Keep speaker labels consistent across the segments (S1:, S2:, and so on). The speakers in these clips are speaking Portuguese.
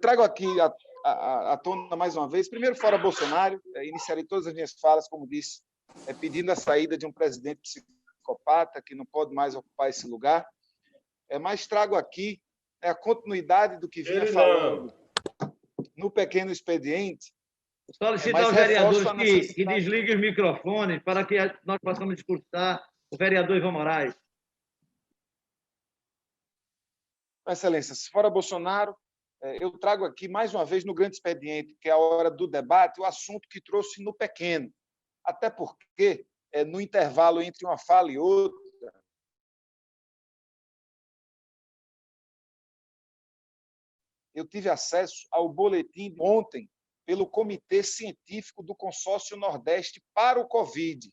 S1: trago aqui à tona mais uma vez, primeiro fora Bolsonaro, iniciarei todas as minhas falas, como disse, pedindo a saída de um presidente psicopata que não pode mais ocupar esse lugar, mas trago aqui a continuidade do que vinha falando no pequeno expediente.
S2: Solicitar aos vereadores que desliguem os microfones para que nós possamos discursar o vereador Ivan Moraes.
S1: Excelência, fora Bolsonaro, eu trago aqui mais uma vez no grande expediente, que é a hora do debate, o assunto que trouxe no pequeno. Até porque, no intervalo entre uma fala e outra, eu tive acesso ao boletim de ontem pelo Comitê Científico do Consórcio Nordeste para o Covid,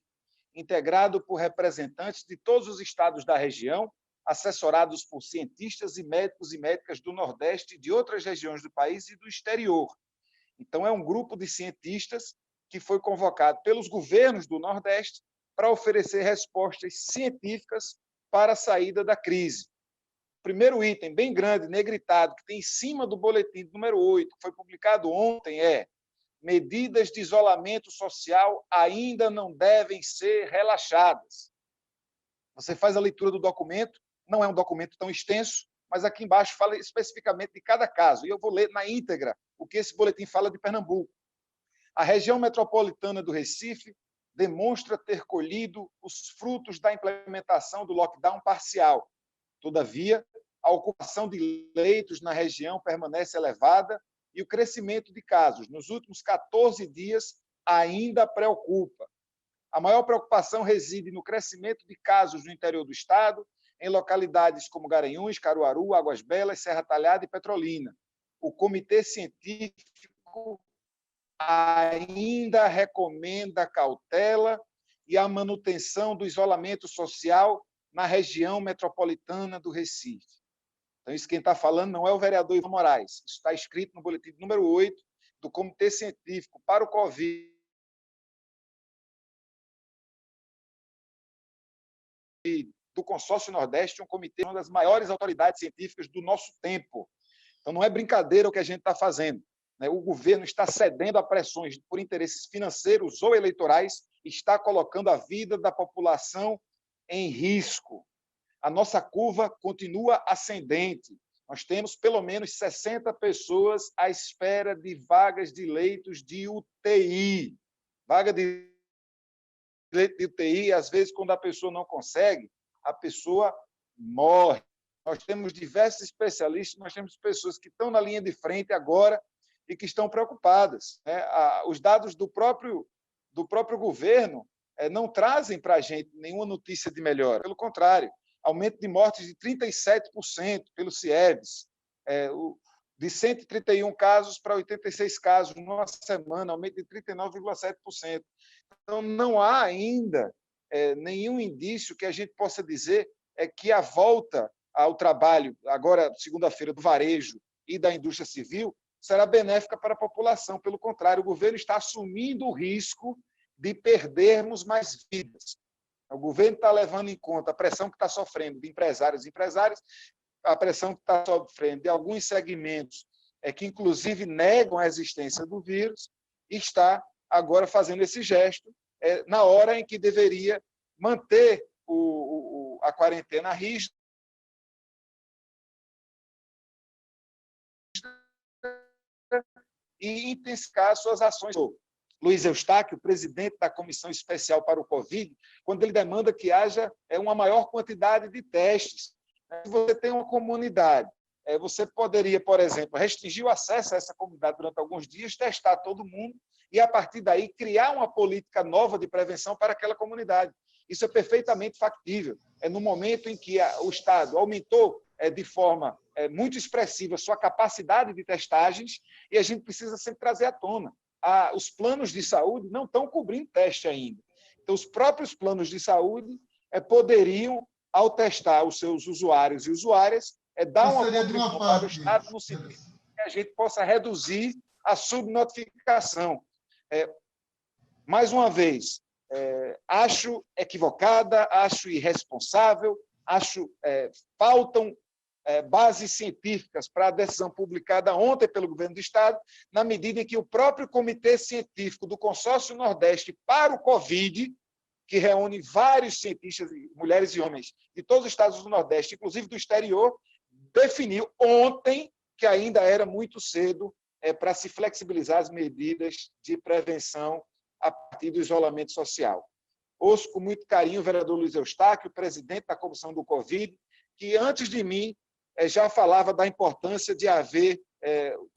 S1: integrado por representantes de todos os estados da região, assessorados por cientistas e médicos e médicas do Nordeste e de outras regiões do país e do exterior. Então, é um grupo de cientistas que foi convocado pelos governos do Nordeste para oferecer respostas científicas para a saída da crise. O primeiro item, bem grande, negritado, que tem em cima do boletim número 8, que foi publicado ontem, é: medidas de isolamento social ainda não devem ser relaxadas. Você faz a leitura do documento, não é um documento tão extenso, mas aqui embaixo fala especificamente de cada caso. E eu vou ler na íntegra o que esse boletim fala de Pernambuco. A região metropolitana do Recife demonstra ter colhido os frutos da implementação do lockdown parcial. Todavia, a ocupação de leitos na região permanece elevada e o crescimento de casos nos últimos 14 dias ainda preocupa. A maior preocupação reside no crescimento de casos no interior do estado, em localidades como Garanhuns, Caruaru, Águas Belas, Serra Talhada e Petrolina. O Comitê Científico ainda recomenda cautela e a manutenção do isolamento social na região metropolitana do Recife. Então, isso quem está falando não é o vereador Ivan Moraes. Isso está escrito no boletim número 8 do Comitê Científico para o Covid do Consórcio Nordeste, um comitê, uma das maiores autoridades científicas do nosso tempo. Então, não é brincadeira o que a gente está fazendo. O governo está cedendo a pressões por interesses financeiros ou eleitorais, está colocando a vida da população em risco. A nossa curva continua ascendente. Nós temos pelo menos 60 pessoas à espera de vagas de leitos de UTI. Vaga de leito de UTI, às vezes, quando a pessoa não consegue, a pessoa morre. Nós temos diversos especialistas, nós temos pessoas que estão na linha de frente agora e que estão preocupadas. Os dados do próprio governo não trazem para a gente nenhuma notícia de melhora. Pelo contrário, aumento de mortes de 37% pelo CIEVES, de 131 casos para 86 casos numa semana, aumento de 39,7%. Então, não há ainda nenhum indício que a gente possa dizer que a volta ao trabalho, agora, segunda-feira, do varejo e da indústria civil, será benéfica para a população. Pelo contrário, o governo está assumindo o risco de perdermos mais vidas. O governo está levando em conta a pressão que está sofrendo de empresários e empresárias, a pressão que está sofrendo de alguns segmentos que, inclusive, negam a existência do vírus, e está agora fazendo esse gesto na hora em que deveria manter a quarentena rígida e intensificar suas ações. Luiz Eustáquio, presidente da Comissão Especial para o Covid, quando ele demanda que haja uma maior quantidade de testes. Se você tem uma comunidade, você poderia, por exemplo, restringir o acesso a essa comunidade durante alguns dias, testar todo mundo e, a partir daí, criar uma política nova de prevenção para aquela comunidade. Isso é perfeitamente factível. No momento em que o Estado aumentou de forma muito expressiva sua capacidade de testagens, e a gente precisa sempre trazer à tona. Os planos de saúde não estão cobrindo teste ainda. Então, os próprios planos de saúde poderiam, ao testar os seus usuários e usuárias, dar uma contribuição para o Estado no sentido que a gente possa reduzir a subnotificação. Mais uma vez, acho equivocada, acho irresponsável, acho faltam bases científicas para a decisão publicada ontem pelo governo do Estado, na medida em que o próprio Comitê Científico do Consórcio Nordeste para o Covid, que reúne vários cientistas, mulheres e homens, de todos os estados do Nordeste, inclusive do exterior, definiu ontem que ainda era muito cedo para se flexibilizar as medidas de prevenção a partir do isolamento social. Ouço com muito carinho o vereador Luiz Eustáquio, presidente da Comissão do Covid, que antes de mim já falava da importância de haver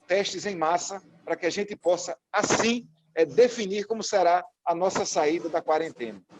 S1: testes em massa para que a gente possa, assim, definir como será a nossa saída da quarentena.